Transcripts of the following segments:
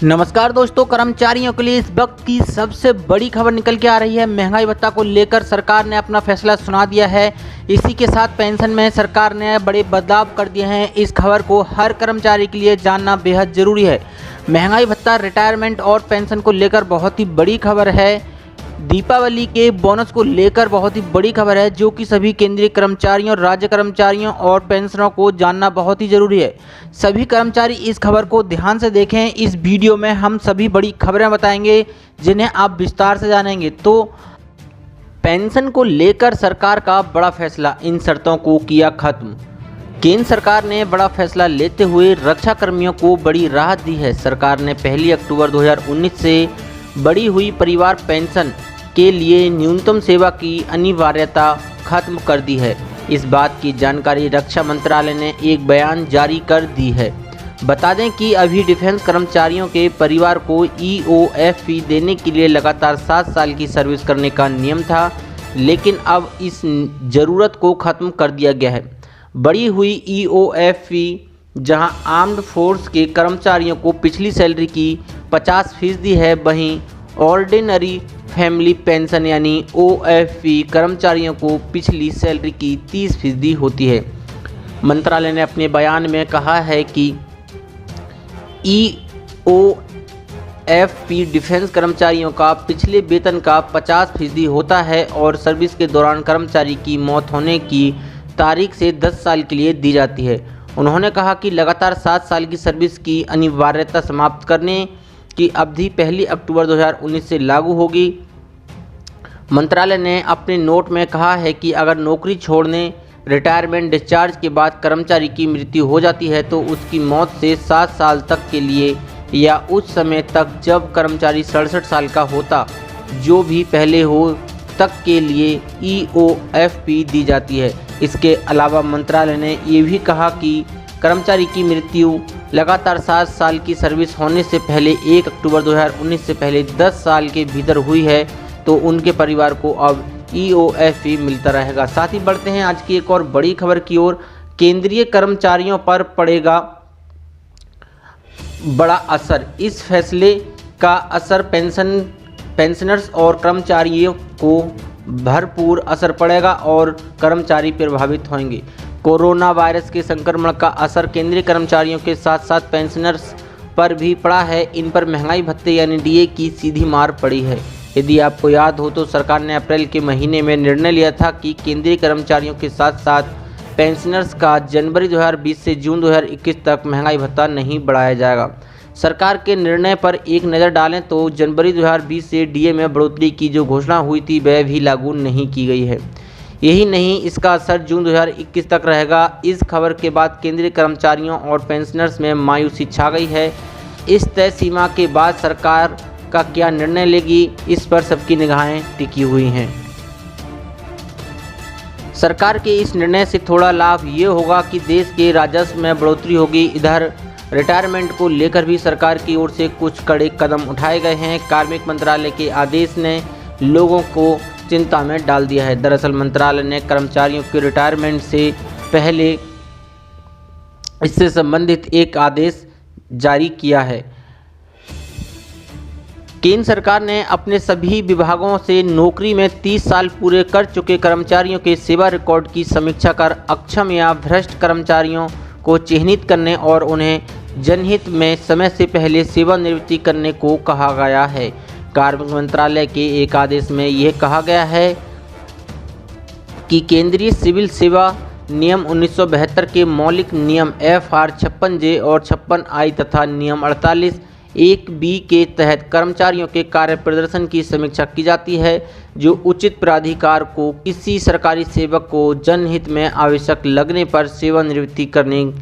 नमस्कार दोस्तों, कर्मचारियों के लिए इस वक्त की सबसे बड़ी खबर निकल के आ रही है। महंगाई भत्ता को लेकर सरकार ने अपना फैसला सुना दिया है। इसी के साथ पेंशन में सरकार ने बड़े बदलाव कर दिए हैं। इस खबर को हर कर्मचारी के लिए जानना बेहद ज़रूरी है। महंगाई भत्ता, रिटायरमेंट और पेंशन को लेकर बहुत ही बड़ी खबर है। दीपावली के बोनस को लेकर बहुत ही बड़ी खबर है, जो कि सभी केंद्रीय कर्मचारियों, राज्य कर्मचारियों और पेंशनरों को जानना बहुत ही ज़रूरी है। सभी कर्मचारी इस खबर को ध्यान से देखें। इस वीडियो में हम सभी बड़ी खबरें बताएंगे जिन्हें आप विस्तार से जानेंगे। तो पेंशन को लेकर सरकार का बड़ा फैसला, इन शर्तों को किया खत्म। केंद्र सरकार ने बड़ा फैसला लेते हुए रक्षा कर्मियों को बड़ी राहत दी है। सरकार ने 1 अक्टूबर 2019 से बढ़ी हुई परिवार पेंशन के लिए न्यूनतम सेवा की अनिवार्यता खत्म कर दी है। इस बात की जानकारी रक्षा मंत्रालय ने एक बयान जारी कर दी है। बता दें कि अभी डिफेंस कर्मचारियों के परिवार को EOFP देने के लिए लगातार 7 साल की सर्विस करने का नियम था, लेकिन अब इस ज़रूरत को ख़त्म कर दिया गया है। बढ़ी हुई EOFP जहां आर्म्ड फोर्स के कर्मचारियों को पिछली सैलरी की 50% है, वहीं ऑर्डिनरी फैमिली पेंशन यानी OFP कर्मचारियों को पिछली सैलरी की 30% होती है। मंत्रालय ने अपने बयान में कहा है कि EOFP डिफेंस कर्मचारियों का पिछले वेतन का 50% होता है और सर्विस के दौरान कर्मचारी की मौत होने की तारीख से 10 साल के लिए दी जाती है। उन्होंने कहा कि लगातार 7 साल की सर्विस की अनिवार्यता समाप्त करने की अवधि 1 अक्टूबर 2019 से लागू होगी। मंत्रालय ने अपने नोट में कहा है कि अगर नौकरी छोड़ने, रिटायरमेंट, डिस्चार्ज के बाद कर्मचारी की मृत्यु हो जाती है तो उसकी मौत से 7 साल तक के लिए या उस समय तक जब कर्मचारी 67 साल का होता, जो भी पहले हो, तक के लिए EOFP दी जाती है। इसके अलावा मंत्रालय ने ये भी कहा कि कर्मचारी की मृत्यु लगातार 7 साल की सर्विस होने से पहले 1 अक्टूबर 2019 से पहले 10 साल के भीतर हुई है तो उनके परिवार को अब EOFP मिलता रहेगा। साथ ही बढ़ते हैं आज की एक और बड़ी खबर की ओर। केंद्रीय कर्मचारियों पर पड़ेगा बड़ा असर। इस फैसले का असर पेंशनर्स और कर्मचारियों को भरपूर असर पड़ेगा और कर्मचारी प्रभावित होंगे। कोरोना वायरस के संक्रमण का असर केंद्रीय कर्मचारियों के साथ साथ पेंशनर्स पर भी पड़ा है। इन पर महंगाई भत्ते यानी DA की सीधी मार पड़ी है। यदि आपको याद हो तो सरकार ने अप्रैल के महीने में निर्णय लिया था कि केंद्रीय कर्मचारियों के साथ साथ पेंशनर्स का जनवरी 2020 से जून 2021 तक महंगाई भत्ता नहीं बढ़ाया जाएगा। सरकार के निर्णय पर एक नज़र डालें तो जनवरी 2020 से DA में बढ़ोतरी की जो घोषणा हुई थी वह भी लागू नहीं की गई है। यही नहीं, इसका असर जून 2021 तक रहेगा। इस खबर के बाद केंद्रीय कर्मचारियों और पेंशनर्स में मायूसी छा गई है। इस तय सीमा के बाद सरकार का क्या निर्णय लेगी, इस पर सबकी निगाहें टिकी हुई हैं। सरकार के इस निर्णय से थोड़ा लाभ ये होगा कि देश के राजस्व में बढ़ोतरी होगी। इधर रिटायरमेंट को लेकर भी सरकार की ओर से कुछ कड़े कदम उठाए गए हैं। कार्मिक मंत्रालय के आदेश ने लोगों को चिंता में डाल दिया है। दरअसल मंत्रालय ने कर्मचारियों के रिटायरमेंट से पहले इससे संबंधित एक आदेश जारी किया है। केंद्र सरकार ने अपने सभी विभागों से नौकरी में 30 साल पूरे कर चुके कर्मचारियों के सेवा रिकॉर्ड की समीक्षा कर अक्षम या भ्रष्ट कर्मचारियों को चिन्हित करने और उन्हें जनहित में समय से पहले सेवानिवृत्ति करने को कहा गया है। कार्मिक मंत्रालय के एक आदेश में यह कहा गया है कि केंद्रीय सिविल सेवा नियम 1972 के मौलिक नियम FR 56J और 56I तथा नियम 48(1)B के तहत कर्मचारियों के कार्य प्रदर्शन की समीक्षा की जाती है, जो उचित प्राधिकार को किसी सरकारी सेवक को जनहित में आवश्यक लगने पर सेवानिवृत्ति करने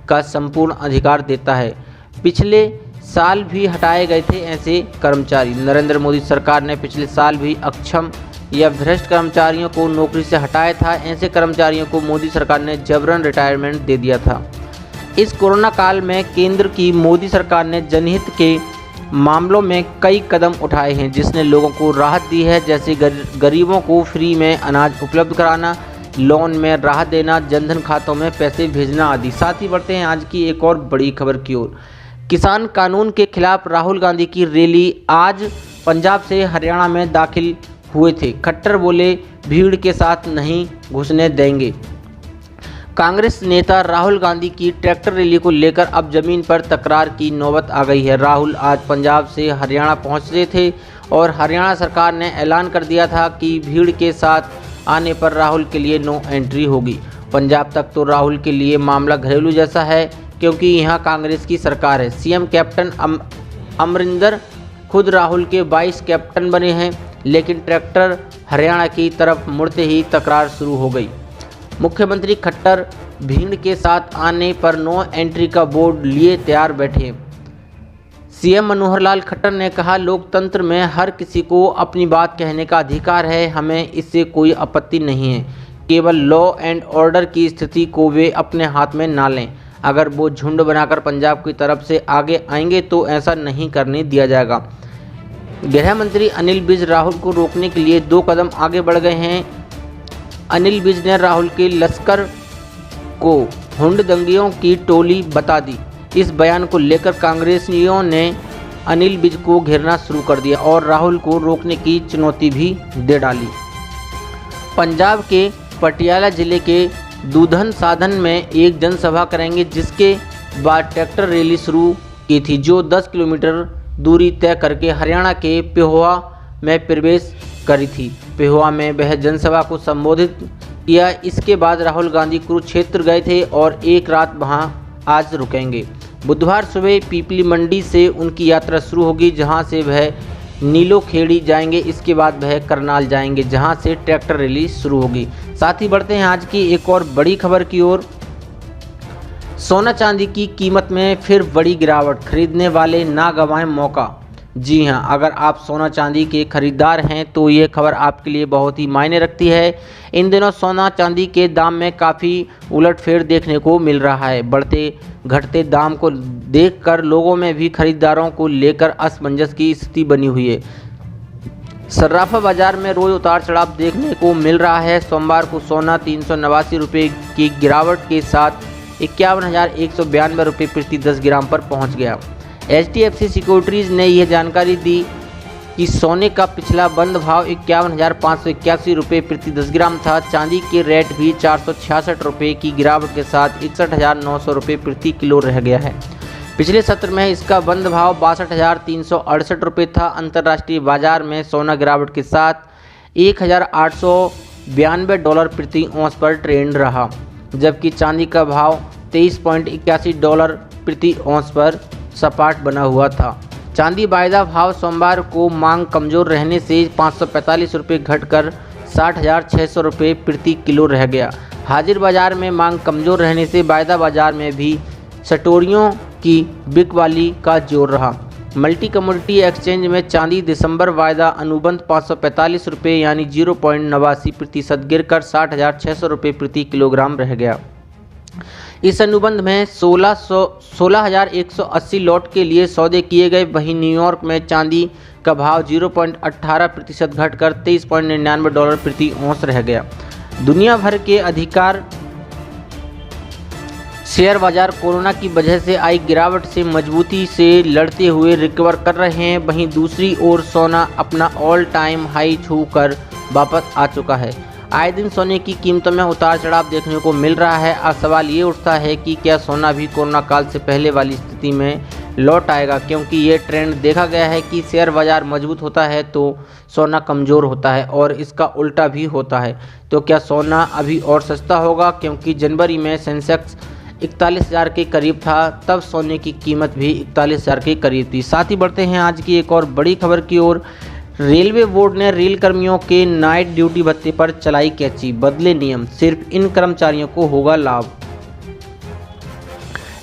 का संपूर्ण अधिकार देता है। पिछले साल भी हटाए गए थे ऐसे कर्मचारी। नरेंद्र मोदी सरकार ने पिछले साल भी अक्षम या भ्रष्ट कर्मचारियों को नौकरी से हटाया था। ऐसे कर्मचारियों को मोदी सरकार ने जबरन रिटायरमेंट दे दिया था। इस कोरोना काल में केंद्र की मोदी सरकार ने जनहित के मामलों में कई कदम उठाए हैं, जिसने लोगों को राहत दी है, जैसे गरीबों को फ्री में अनाज उपलब्ध कराना, लोन में राहत देना, जनधन खातों में पैसे भेजना आदि। साथ ही बढ़ते हैं आज की एक और बड़ी खबर की ओर। किसान कानून के खिलाफ राहुल गांधी की रैली आज पंजाब से हरियाणा में दाखिल हुए थे। खट्टर बोले, भीड़ के साथ नहीं घुसने देंगे। कांग्रेस नेता राहुल गांधी की ट्रैक्टर रैली को लेकर अब जमीन पर तकरार की नौबत आ गई है। राहुल आज पंजाब से हरियाणा पहुंच रहे थे और हरियाणा सरकार ने ऐलान कर दिया था कि भीड़ के साथ आने पर राहुल के लिए नो एंट्री होगी। पंजाब तक तो राहुल के लिए मामला घरेलू जैसा है, क्योंकि यहाँ कांग्रेस की सरकार है। सीएम कैप्टन अमरिंदर खुद राहुल के 22 कैप्टन बने हैं, लेकिन ट्रैक्टर हरियाणा की तरफ मुड़ते ही तकरार शुरू हो गई। मुख्यमंत्री खट्टर भीड़ के साथ आने पर नो एंट्री का बोर्ड लिए तैयार बैठे। सीएम मनोहर लाल खट्टर ने कहा, लोकतंत्र में हर किसी को अपनी बात कहने का अधिकार है, हमें इससे कोई आपत्ति नहीं है। केवल लॉ एंड ऑर्डर की स्थिति को वे अपने हाथ में ना लें। अगर वो झुंड बनाकर पंजाब की तरफ से आगे आएंगे तो ऐसा नहीं करने दिया जाएगा। गृह मंत्री अनिल विज राहुल को रोकने के लिए 2 कदम आगे बढ़ गए हैं। अनिल विज ने राहुल के लश्कर को हुंडदंगियों की टोली बता दी। इस बयान को लेकर कांग्रेसियों ने अनिल विज को घेरना शुरू कर दिया और राहुल को रोकने की चुनौती भी दे डाली। पंजाब के पटियाला जिले के दूधन साधन में एक जनसभा करेंगे, जिसके बाद ट्रैक्टर रैली शुरू की थी, जो 10 किलोमीटर दूरी तय करके हरियाणा के पेहोवा में प्रवेश करी थी। पेहोवा में वह जनसभा को संबोधित किया। इसके बाद राहुल गांधी कुरुक्षेत्र गए थे और एक रात वहां आज रुकेंगे। बुधवार सुबह पीपली मंडी से उनकी यात्रा शुरू होगी, जहां से वह नीलोखेड़ी जाएंगे। इसके बाद वह करनाल जाएंगे, जहां से ट्रैक्टर रैली शुरू होगी। साथ ही बढ़ते हैं आज की एक और बड़ी खबर की ओर। सोना चांदी की कीमत में फिर बड़ी गिरावट, खरीदने वाले ना गंवाएं मौका। जी हां, अगर आप सोना चांदी के खरीदार हैं तो ये खबर आपके लिए बहुत ही मायने रखती है। इन दिनों सोना चांदी के दाम में काफ़ी उलटफेर देखने को मिल रहा है। बढ़ते घटते दाम को देखकर लोगों में भी खरीदारों को लेकर असमंजस की स्थिति बनी हुई है। सर्राफा बाजार में रोज उतार चढ़ाव देखने को मिल रहा है। सोमवार को सोना 389 रुपये की गिरावट के साथ 51,192 रुपये प्रति 10 ग्राम पर पहुंच गया। HDFC सिक्योरिटीज़ ने यह जानकारी दी कि सोने का पिछला बंद भाव 51,581 रुपये प्रति 10 ग्राम था। चांदी के रेट भी 466 रुपये की गिरावट के साथ 61,900 रुपये प्रति किलो रह गया है। पिछले सत्र में इसका बंद भाव 62,368 रुपये था। अंतर्राष्ट्रीय बाजार में सोना गिरावट के साथ $1,892 प्रति औंस पर ट्रेंड रहा, जबकि चांदी का भाव $23.81 प्रति औंस पर सपाट बना हुआ था। चांदी वायदा भाव सोमवार को मांग कमजोर रहने से 545 रुपये घटकर 60,600 रुपये प्रति किलो रह गया। हाजिर बाजार में मांग कमजोर रहने से वायदा बाजार में भी सटोरियों की बिकवाली का जोर रहा। मल्टी कमोडिटी एक्सचेंज में चांदी दिसंबर वायदा अनुबंध 545 रुपये यानी 0.89% गिरकर 60,600 रुपये प्रति किलोग्राम रह गया। इस अनुबंध में 16,180 लॉट के लिए सौदे किए गए। वहीं न्यूयॉर्क में चांदी का भाव 0.18% घटकर $23.99 प्रति औंस रह गया। दुनिया भर के अधिकार शेयर बाजार कोरोना की वजह से आई गिरावट से मजबूती से लड़ते हुए रिकवर कर रहे हैं। वहीं दूसरी ओर सोना अपना ऑल टाइम हाई छूकर वापस आ चुका है। आए दिन सोने की कीमतों में उतार चढ़ाव देखने को मिल रहा है। अब सवाल ये उठता है कि क्या सोना भी कोरोना काल से पहले वाली स्थिति में लौट आएगा, क्योंकि ये ट्रेंड देखा गया है कि शेयर बाजार मजबूत होता है तो सोना कमज़ोर होता है और इसका उल्टा भी होता है। तो क्या सोना अभी और सस्ता होगा, क्योंकि जनवरी में सेंसेक्स 41,000 के करीब था, तब सोने की कीमत भी 41,000 के करीब थी। साथ ही बढ़ते हैं आज की एक और बड़ी खबर की ओर। रेलवे बोर्ड ने रेल कर्मियों के नाइट ड्यूटी भत्ते पर चलाई कैंची, बदले नियम, सिर्फ इन कर्मचारियों को होगा लाभ।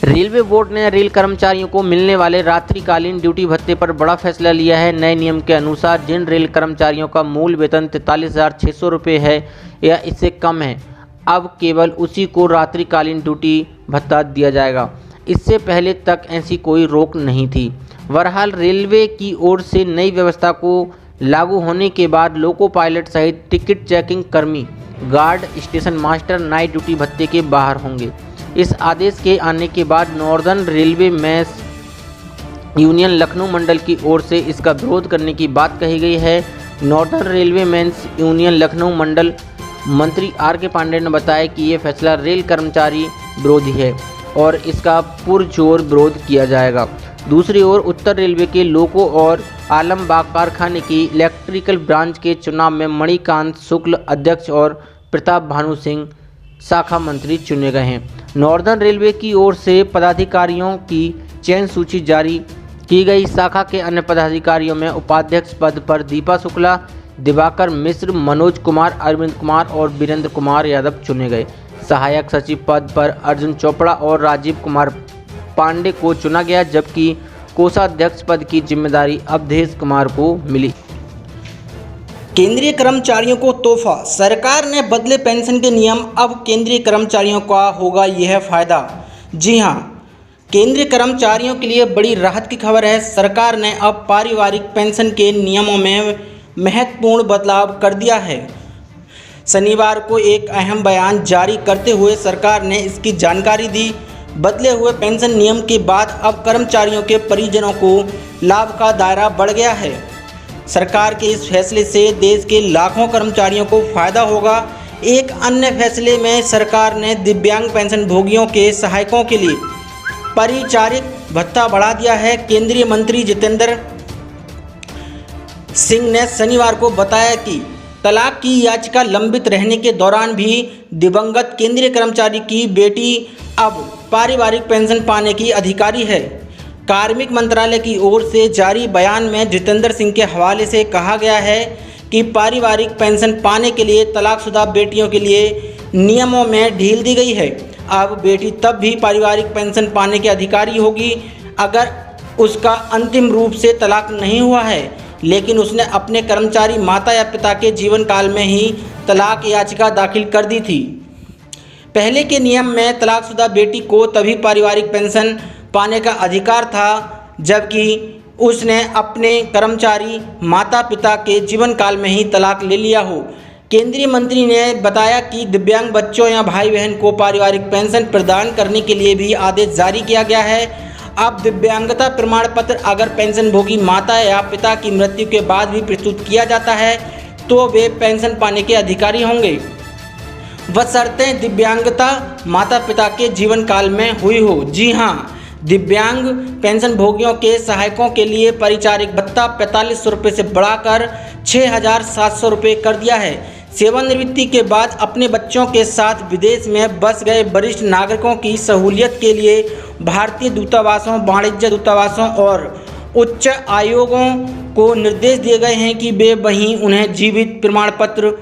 रेलवे बोर्ड ने रेल कर्मचारियों को मिलने वाले रात्रिकालीन ड्यूटी भत्ते पर बड़ा फैसला लिया है। नए नियम के अनुसार जिन रेल कर्मचारियों का मूल वेतन 43,600 रुपये है या इससे कम है, अब केवल उसी को रात्रिकालीन ड्यूटी भत्ता दिया जाएगा। इससे पहले तक ऐसी कोई रोक नहीं थी। बहरहाल रेलवे की ओर से नई व्यवस्था को लागू होने के बाद लोको पायलट सहित टिकट चेकिंग कर्मी, guard, station master night duty भत्ते के बाहर होंगे। इस आदेश के आने के बाद नॉर्दर्न रेलवे में यूनियन लखनऊ मंडल की ओर से इसका विरोध करने की बात कही गई है। Northern railway men's union Lucknow मंडल मंत्री आर के पांडे ने बताया कि ये फैसला रेल कर्मचारी विरोधी है और इसका पुरजोर विरोध किया जाएगा। दूसरी ओर उत्तर रेलवे के लोको और आलमबाग कारखाने की इलेक्ट्रिकल ब्रांच के चुनाव में मणिकांत शुक्ल अध्यक्ष और प्रताप भानु सिंह शाखा मंत्री चुने गए हैं। नॉर्दर्न रेलवे की ओर से पदाधिकारियों की चयन सूची जारी की गई। शाखा के अन्य पदाधिकारियों में उपाध्यक्ष पद पर दीपा शुक्ला, दिवाकर मिश्र, मनोज कुमार, अरविंद कुमार और वीरेंद्र कुमार यादव चुने गए। सहायक सचिव पद पर अर्जुन चोपड़ा और राजीव कुमार पांडे को चुना गया, जबकि कोषाध्यक्ष पद की जिम्मेदारी अवधेश कुमार को मिली। केंद्रीय कर्मचारियों को तोहफा, सरकार ने बदले पेंशन के नियम, अब केंद्रीय कर्मचारियों का होगा यह फायदा। जी हां, केंद्रीय कर्मचारियों के लिए बड़ी राहत की खबर है। सरकार ने अब पारिवारिक पेंशन के नियमों में महत्वपूर्ण बदलाव कर दिया है। शनिवार को एक अहम बयान जारी करते हुए सरकार ने इसकी जानकारी दी। बदले हुए पेंशन नियम के बाद अब कर्मचारियों के परिजनों को लाभ का दायरा बढ़ गया है। सरकार के इस फैसले से देश के लाखों कर्मचारियों को फायदा होगा। एक अन्य फैसले में सरकार ने दिव्यांग पेंशन भोगियों के सहायकों के लिए परिचारिक भत्ता बढ़ा दिया है। केंद्रीय मंत्री जितेंद्र सिंह ने शनिवार को बताया कि तलाक की याचिका लंबित रहने के दौरान भी दिवंगत केंद्रीय कर्मचारी की बेटी अब पारिवारिक पेंशन पाने की अधिकारी है। कार्मिक मंत्रालय की ओर से जारी बयान में जितेंद्र सिंह के हवाले से कहा गया है कि पारिवारिक पेंशन पाने के लिए तलाकशुदा बेटियों के लिए नियमों में ढील दी गई है। अब बेटी तब भी पारिवारिक पेंशन पाने की अधिकारी होगी अगर उसका अंतिम रूप से तलाक नहीं हुआ है, लेकिन उसने अपने कर्मचारी माता या पिता के जीवन काल में ही तलाक याचिका दाखिल कर दी थी। पहले के नियम में तलाकशुदा बेटी को तभी पारिवारिक पेंशन पाने का अधिकार था जबकि उसने अपने कर्मचारी माता पिता के जीवन काल में ही तलाक ले लिया हो। केंद्रीय मंत्री ने बताया कि दिव्यांग बच्चों या भाई बहन को पारिवारिक पेंशन प्रदान करने के लिए भी आदेश जारी किया गया है। अब दिव्यांगता प्रमाण पत्र अगर पेंशन भोगी माता या पिता की मृत्यु के बाद भी प्रस्तुत किया जाता है तो वे पेंशन पाने के अधिकारी होंगे, बशर्ते दिव्यांगता माता पिता के जीवन काल में हुई हो। जी हां, दिव्यांग पेंशन भोगियों के सहायकों के लिए परिचारिक भत्ता 4500 रुपये से बढ़ाकर 6700 रुपये कर दिया है। सेवानिवृत्ति के बाद अपने बच्चों के साथ विदेश में बस गए वरिष्ठ नागरिकों की सहूलियत के लिए भारतीय दूतावासों, वाणिज्य दूतावासों और उच्च आयोगों को निर्देश दिए गए हैं कि वे वहीं उन्हें जीवित प्रमाण पत्र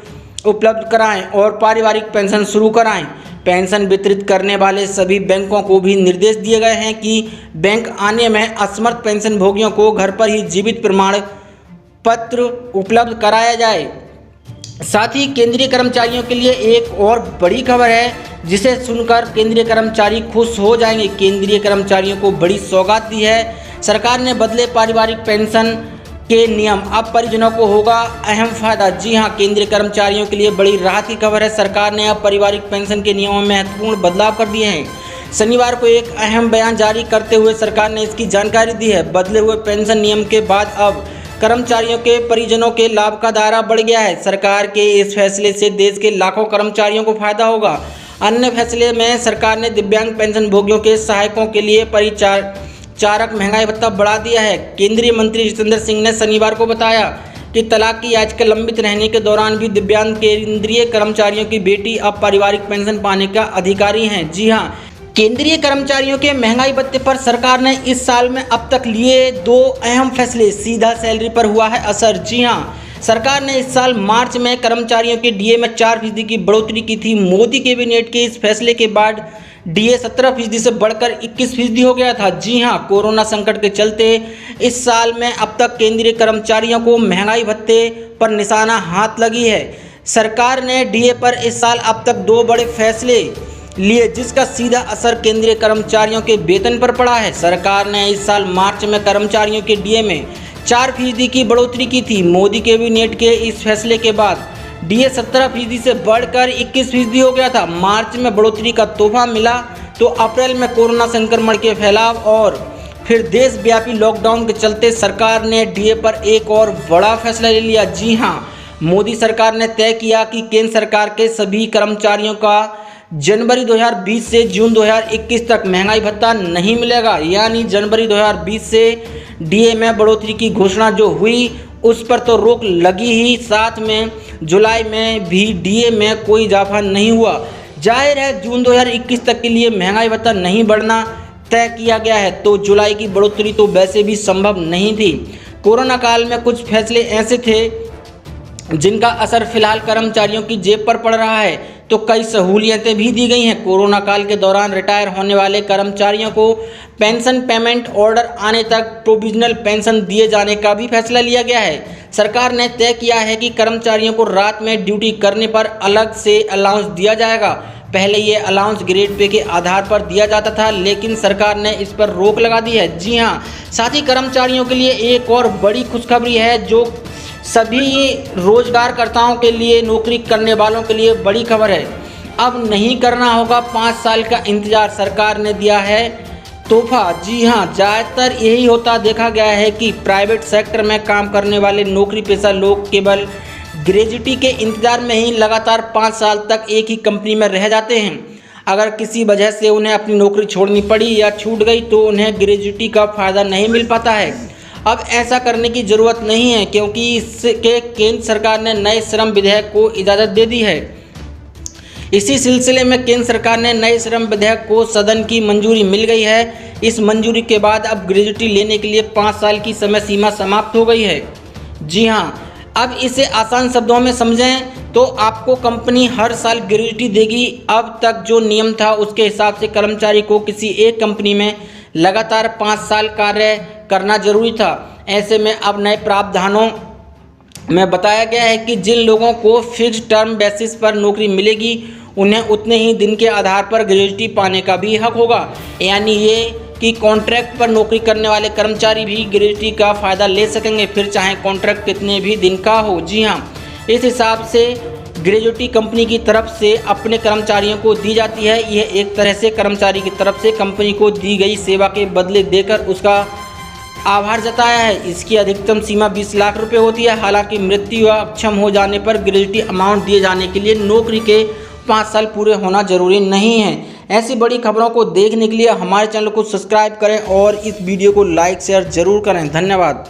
उपलब्ध कराएं और पारिवारिक पेंशन शुरू कराएं। पेंशन वितरित करने वाले सभी बैंकों को भी निर्देश दिए गए हैं कि बैंक आने में असमर्थ पेंशन भोगियों को घर पर ही जीवित प्रमाण पत्र उपलब्ध कराया जाए। साथ ही केंद्रीय कर्मचारियों के लिए एक और बड़ी खबर है जिसे सुनकर केंद्रीय कर्मचारी खुश हो जाएंगे। केंद्रीय कर्मचारियों को बड़ी सौगात दी है सरकार ने। बदले पारिवारिक पेंशन के नियम, अब परिजनों को होगा अहम फायदा। जी हां, केंद्रीय कर्मचारियों के लिए बड़ी राहत की खबर है। सरकार ने अब पारिवारिक पेंशन के नियमों में महत्वपूर्ण बदलाव कर दिए हैं। शनिवार को एक अहम बयान जारी करते हुए सरकार ने इसकी जानकारी दी है। बदले हुए पेंशन नियम के बाद अब कर्मचारियों के परिजनों के लाभ का दायरा बढ़ गया है। सरकार के इस फैसले से देश के लाखों कर्मचारियों को फायदा होगा। अन्य फैसले में सरकार ने दिव्यांग पेंशन भोगियों के सहायकों के लिए परिचारक महंगाई भत्ता बढ़ा दिया है। केंद्रीय मंत्री जितेंद्र सिंह ने शनिवार को बताया कि तलाक की याचिका लंबित रहने के दौरान भी दिव्यांग केंद्रीय कर्मचारियों की बेटी अब पारिवारिक पेंशन पाने का अधिकारी हैं। जी हां, केंद्रीय कर्मचारियों के महंगाई भत्ते पर सरकार ने इस साल में अब तक लिए 2 अहम फैसले, सीधा सैलरी पर हुआ है असर। जी हां, सरकार ने इस साल मार्च में कर्मचारियों के डीए में 4% की बढ़ोतरी की थी। मोदी कैबिनेट के इस फैसले के बाद डीए 17% से बढ़कर 21% हो गया था। जी हां, कोरोना संकट के चलते इस साल में अब तक केंद्रीय कर्मचारियों को महंगाई भत्ते पर निशाना हाथ लगी है। सरकार ने डीए पर इस साल अब तक 2 बड़े फैसले लिए जिसका सीधा असर केंद्रीय कर्मचारियों के वेतन पर पड़ा है। सरकार ने इस साल मार्च में कर्मचारियों के डीए में 4% की बढ़ोतरी की थी। मोदी कैबिनेट के इस फैसले के बाद डीए 17% से बढ़कर 21% हो गया था। मार्च में बढ़ोतरी का तोहफा मिला तो अप्रैल में कोरोना संक्रमण के फैलाव और फिर देशव्यापी लॉकडाउन के चलते सरकार ने डीए पर एक और बड़ा फैसला ले लिया। जी हां, मोदी सरकार ने तय किया कि केंद्र सरकार के सभी कर्मचारियों का जनवरी 2020 से जून 2021 तक महंगाई भत्ता नहीं मिलेगा। यानी जनवरी 2020 से डीए में बढ़ोतरी की घोषणा जो हुई उस पर तो रोक लगी ही, साथ में जुलाई में भी डीए में कोई इजाफा नहीं हुआ। जाहिर है जून 2021 तक के लिए महंगाई भत्ता नहीं बढ़ना तय किया गया है, तो जुलाई की बढ़ोतरी तो वैसे भी संभव नहीं थी। कोरोना काल में कुछ फैसले ऐसे थे जिनका असर फिलहाल कर्मचारियों की जेब पर पड़ रहा है, तो कई सहूलियतें भी दी गई हैं। कोरोना काल के दौरान रिटायर होने वाले कर्मचारियों को पेंशन पेमेंट ऑर्डर आने तक प्रोविजनल पेंशन दिए जाने का भी फैसला लिया गया है। सरकार ने तय किया है कि कर्मचारियों को रात में ड्यूटी करने पर अलग से अलाउंस दिया जाएगा। पहले ये अलाउंस ग्रेड पे के आधार पर दिया जाता था, लेकिन सरकार ने इस पर रोक लगा दी है। जी हाँ, साथ ही कर्मचारियों के लिए एक और बड़ी खुशखबरी है जो सभी रोजगारकर्ताओं के लिए, नौकरी करने वालों के लिए बड़ी खबर है। अब नहीं करना होगा 5 साल का इंतजार, सरकार ने दिया है तोहफा। जी हाँ, ज़्यादातर यही होता देखा गया है कि प्राइवेट सेक्टर में काम करने वाले नौकरी पेशा लोग केवल ग्रेजुटी के इंतजार में ही लगातार 5 साल तक एक ही कंपनी में रह जाते हैं। अगर किसी वजह से उन्हें अपनी नौकरी छोड़नी पड़ी या छूट गई तो उन्हें ग्रेजुटी का फ़ायदा नहीं मिल पाता है। अब ऐसा करने की ज़रूरत नहीं है, क्योंकि इसके केंद्र सरकार ने नए श्रम विधेयक को इजाज़त दे दी है। इसी सिलसिले में केंद्र सरकार ने नए श्रम विधेयक को सदन की मंजूरी मिल गई है। इस मंजूरी के बाद अब ग्रेजुटी लेने के लिए 5 साल की समय सीमा समाप्त हो गई है। जी हाँ, अब इसे आसान शब्दों में समझें तो आपको कंपनी हर साल ग्रेजुटी देगी। अब तक जो नियम था उसके हिसाब से कर्मचारी को किसी एक कंपनी में लगातार 5 साल कार्य करना जरूरी था। ऐसे में अब नए प्रावधानों में बताया गया है कि जिन लोगों को फिक्स टर्म बेसिस पर नौकरी मिलेगी उन्हें उतने ही दिन के आधार पर ग्रेजुटी पाने का भी हक होगा। यानी ये कि कॉन्ट्रैक्ट पर नौकरी करने वाले कर्मचारी भी ग्रेजुटी का फ़ायदा ले सकेंगे, फिर चाहे कॉन्ट्रैक्ट कितने भी दिन का हो। जी हाँ, इस हिसाब से ग्रेजुटी कंपनी की तरफ से अपने कर्मचारियों को दी जाती है। यह एक तरह से कर्मचारी की तरफ से कंपनी को दी गई सेवा के बदले देकर उसका आभार जताया है। इसकी अधिकतम सीमा 20 लाख रुपए होती है। हालांकि मृत्यु या अक्षम हो जाने पर ग्रेजुटी अमाउंट दिए जाने के लिए नौकरी के 5 साल पूरे होना जरूरी नहीं है। ऐसी बड़ी खबरों को देखने के लिए हमारे चैनल को सब्सक्राइब करें और इस वीडियो को लाइक शेयर जरूर करें। धन्यवाद।